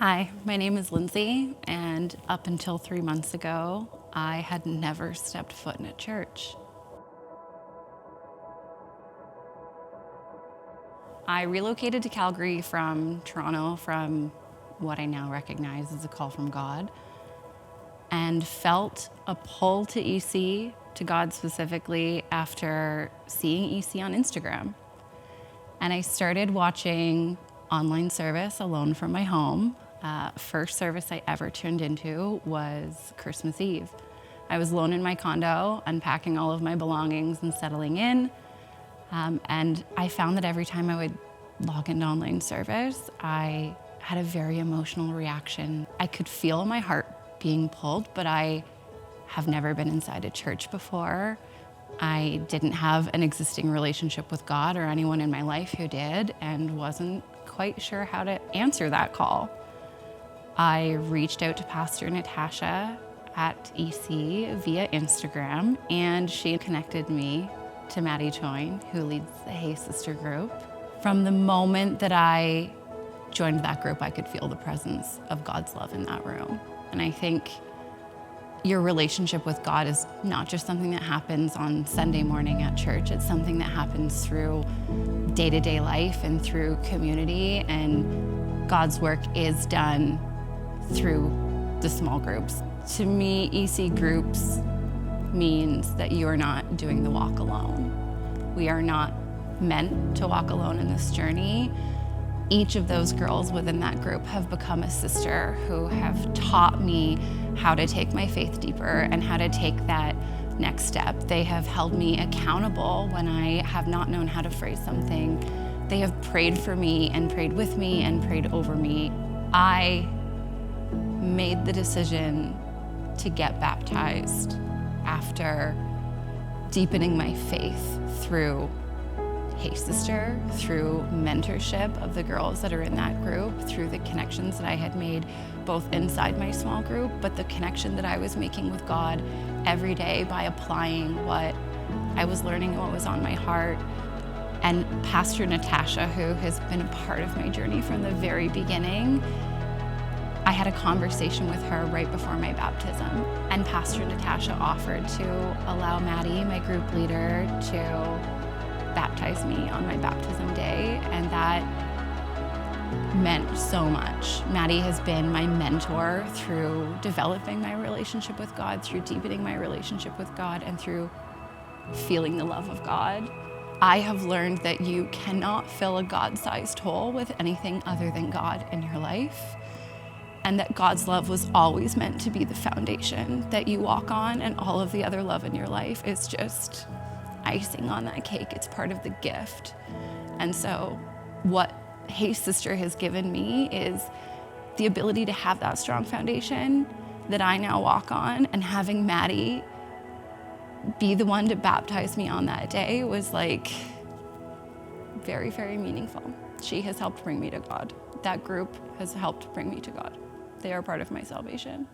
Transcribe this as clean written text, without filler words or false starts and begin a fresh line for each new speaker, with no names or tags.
Hi, my name is Lindsay, and up until 3 months ago, I had never stepped foot in a church. I relocated to Calgary from Toronto from what I now recognize as a call from God, and felt a pull to EC, to God specifically, after seeing EC on Instagram. And I started watching online service alone from my home. First service I ever tuned into was Christmas Eve. I was alone in my condo, unpacking all of my belongings and settling in. And I found that every time I would log into online service, I had a very emotional reaction. I could feel my heart being pulled, but I have never been inside a church before. I didn't have an existing relationship with God or anyone in my life who did, and wasn't quite sure how to answer that call. I reached out to Pastor Natasha at EC via Instagram, and she connected me to Maddie Toyne, who leads the Hey Sister group. From the moment that I joined that group, I could feel the presence of God's love in that room. And I think your relationship with God is not just something that happens on Sunday morning at church. It's something that happens through day-to-day life and through community, and God's work is done through the small groups. To me, EC groups means that you're not doing the walk alone. We are not meant to walk alone in this journey. Each of those girls within that group have become a sister who have taught me how to take my faith deeper and how to take that next step. They have held me accountable when I have not known how to phrase something. They have prayed for me and prayed with me and prayed over me. I made the decision to get baptized after deepening my faith through Hey Sister, through mentorship of the girls that are in that group, through the connections that I had made both inside my small group, but the connection that I was making with God every day by applying what I was learning, what was on my heart. And Pastor Natasha, who has been a part of my journey from the very beginning, I had a conversation with her right before my baptism, and Pastor Natasha offered to allow Maddie, my group leader, to baptize me on my baptism day, and that meant so much. Maddie has been my mentor through developing my relationship with God, through deepening my relationship with God, and through feeling the love of God. I have learned that you cannot fill a God-sized hole with anything other than God in your life, and that God's love was always meant to be the foundation that you walk on, and all of the other love in your life is just icing on that cake. It's part of the gift. And so what Hey Sister has given me is the ability to have that strong foundation that I now walk on, and having Maddie be the one to baptize me on that day was like very, very meaningful. She has helped bring me to God. That group has helped bring me to God. They are part of my salvation.